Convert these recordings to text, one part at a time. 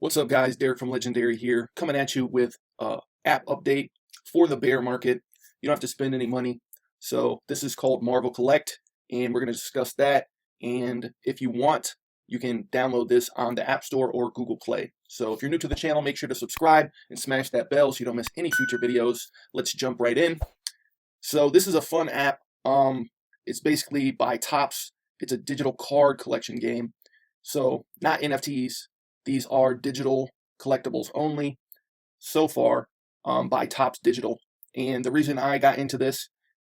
What's up, guys? Derek from Legendary here, coming at you with a app update for the bear market. You don't have to spend any money. So this is called Marvel Collect, and we're going to discuss that. And if you want, you can download this on the App Store or Google Play. So if you're new to the channel, make sure to subscribe and smash that bell so you don't miss any future videos. Let's jump right in. So this is a fun app. It's basically by Topps. It's a digital card collection game. So not NFTs. These are digital collectibles only so far by Topps Digital. And the reason I got into this,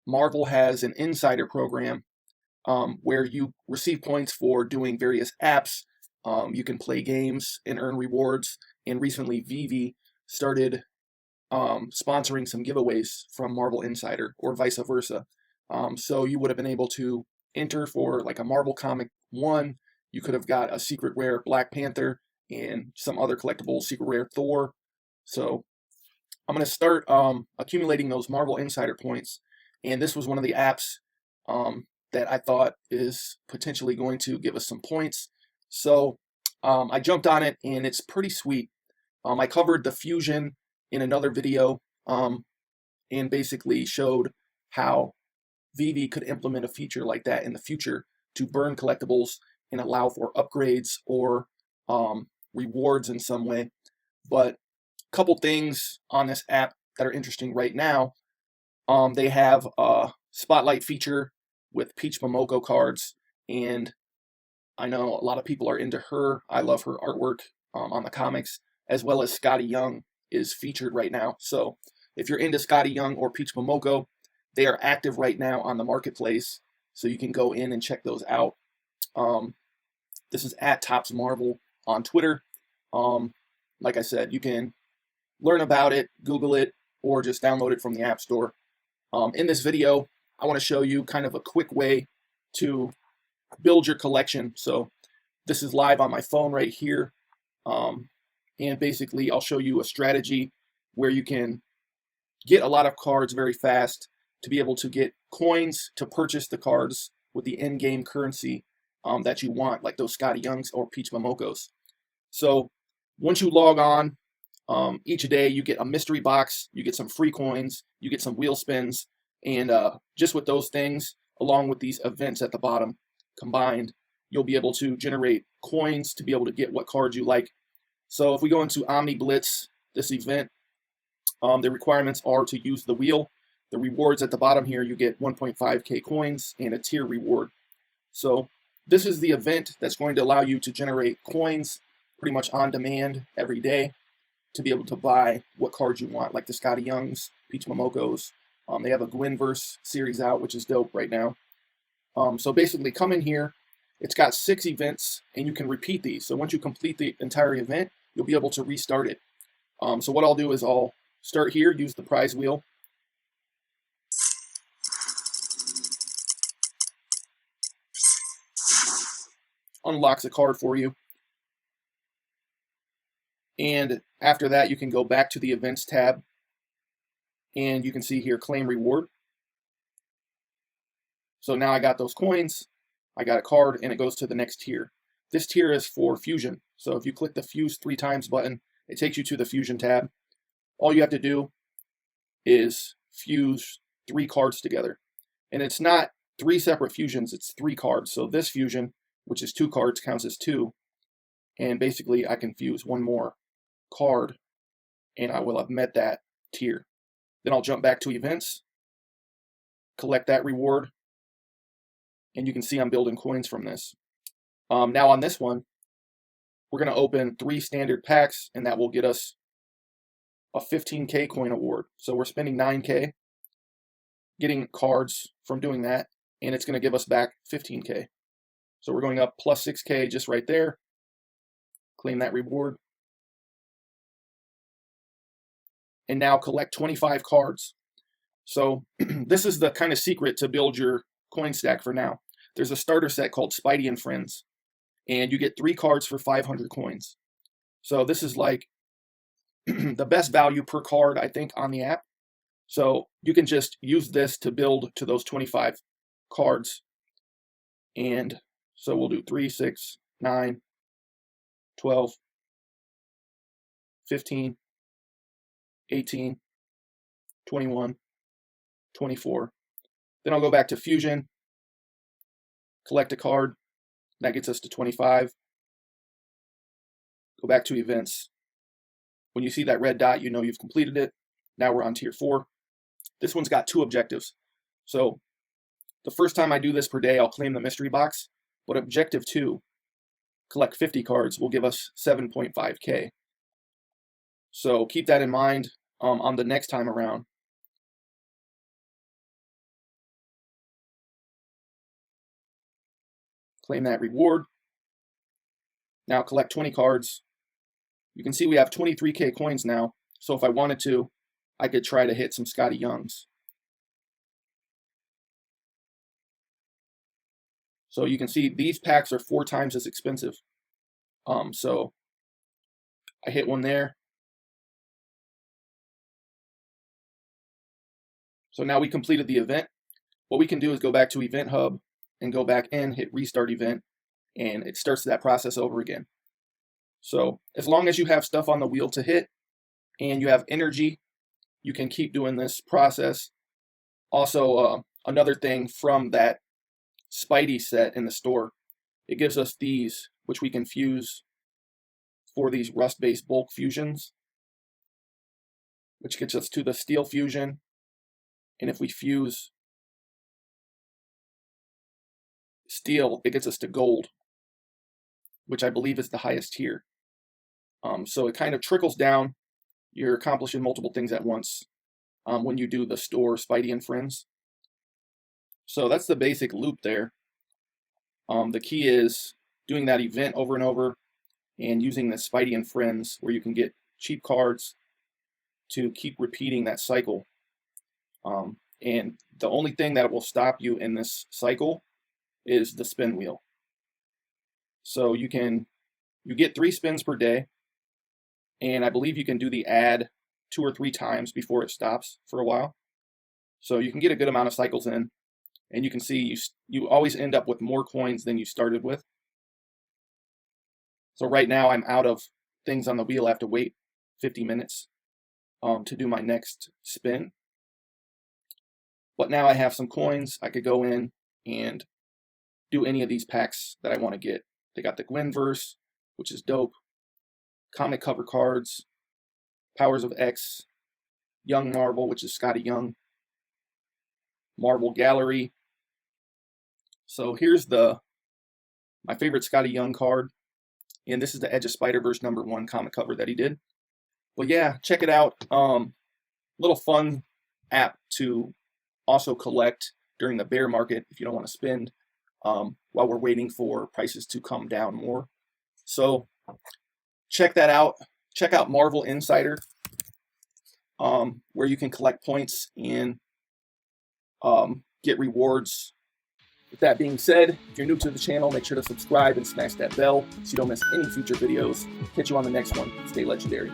Marvel has an insider program where you receive points for doing various apps. You can play games and earn rewards. And recently, veve started sponsoring some giveaways from Marvel Insider or vice versa. So you would have been able to enter for like a Marvel Comic 1. You could have got a secret rare Black Panther and some other collectibles, secret rare Thor. So I'm going to start accumulating those Marvel Insider points. And this was one of the apps that I thought is potentially going to give us some points. So I jumped on it, and it's pretty sweet. I covered the fusion in another video and basically showed how veve could implement a feature like that in the future to burn collectibles and allow for upgrades or rewards in some way. But a couple things on this app that are interesting right now. They have a spotlight feature with Peach Momoko cards, and I know a lot of people are into her. I love her artwork on the comics, as well as Skottie Young is featured right now. So if you're into Skottie Young or Peach Momoko, they are active right now on the marketplace, so you can go in and check those out. This is at Topps Marvel on Twitter. Like I said, you can learn about it, Google it, or just download it from the App Store. In this video, I want to show you kind of a quick way to build your collection. So this is live on my phone right here. And basically, I'll show you a strategy where you can get a lot of cards very fast to be able to get coins to purchase the cards with the in-game currency that you want, like those Skottie Youngs or Peach Momokos. So once you log on, each day you get a mystery box, you get some free coins, you get some wheel spins, and just with those things, along with these events at the bottom combined, you'll be able to generate coins to be able to get what cards you like. So if we go into Omni Blitz, this event, the requirements are to use the wheel. The rewards at the bottom here, you get 1.5k coins and a tier reward. So this is the event that's going to allow you to generate coins pretty much on demand every day to be able to buy what cards you want, like the Skottie Youngs, Peach Momokos. They have a Gwynverse series out, which is dope right now. So basically, come in here. It's got 6 events, and you can repeat these. So once you complete the entire event, you'll be able to restart it. So what I'll do is I'll start here, use the prize wheel. Unlocks a card for you. And after that, you can go back to the events tab, and you can see here, claim reward. So now I got those coins, I got a card, and it goes to the next tier. This tier is for fusion. So if you click the fuse 3 times button, it takes you to the fusion tab. All you have to do is fuse 3 cards together. And it's not 3 separate fusions, it's 3 cards. So this fusion, which is 2 cards, counts as 2. And basically I can fuse 1 more card, and I will have met that tier. Then I'll jump back to events, collect that reward, and you can see I'm building coins from this. Now on this one, we're going to open 3 standard packs, and that will get us a 15k coin award. So we're spending 9k getting cards from doing that, and it's going to give us back 15k. So we're going up plus 6k just right there. Claim that reward. And now collect 25 cards. So this is the kind of secret to build your coin stack for now. There's a starter set called Spidey and Friends, and you get 3 cards for 500 coins. So this is like the best value per card, I think, on the app. So you can just use this to build to those 25 cards. And so we'll do 3, 6, 9, 12, 15, 18, 21, 24. Then I'll go back to Fusion, collect a card. That gets us to 25. Go back to Events. When you see that red dot, you know you've completed it. Now we're on Tier 4. This one's got 2 objectives. So the first time I do this per day, I'll claim the mystery box. But Objective 2, collect 50 cards, will give us 7.5K. So keep that in mind on the next time around. Claim that reward. Now collect 20 cards. You can see we have 23K coins now. So if I wanted to, I could try to hit some Skottie Youngs. So you can see these packs are 4 times as expensive. So I hit one there. So now we completed the event. What we can do is go back to Event Hub and go back in, hit Restart Event, and it starts that process over again. So as long as you have stuff on the wheel to hit and you have energy, you can keep doing this process. Also, another thing from that Spidey set in the store, it gives us these, which we can fuse for these rust-based bulk fusions, which gets us to the steel fusion. And if we fuse steel, it gets us to gold, which I believe is the highest tier. So it kind of trickles down. You're accomplishing multiple things at once when you do the store Spidey and Friends. So that's the basic loop there. The key is doing that event over and over and using the Spidey and Friends where you can get cheap cards to keep repeating that cycle. And the only thing that will stop you in this cycle is the spin wheel. So you get 3 spins per day, and I believe you can do the ad 2 or 3 times before it stops for a while. So you can get a good amount of cycles in, and you can see you always end up with more coins than you started with. So right now I'm out of things on the wheel. I have to wait 50 minutes to do my next spin. But now I have some coins. I could go in and do any of these packs that I want to get. They got the Gwenverse, which is dope. Comic cover cards. Powers of X. Young Marvel, which is Skottie Young. Marvel Gallery. So here's my favorite Skottie Young card. And this is the Edge of Spider-Verse #1 comic cover that he did. But yeah, check it out. Little fun app to also collect during the bear market if you don't want to spend while we're waiting for prices to come down more. So check that out. Check out Marvel Insider, where you can collect points and get rewards. With that being said, if you're new to the channel, make sure to subscribe and smash that bell so you don't miss any future videos. Catch you on the next one. Stay legendary.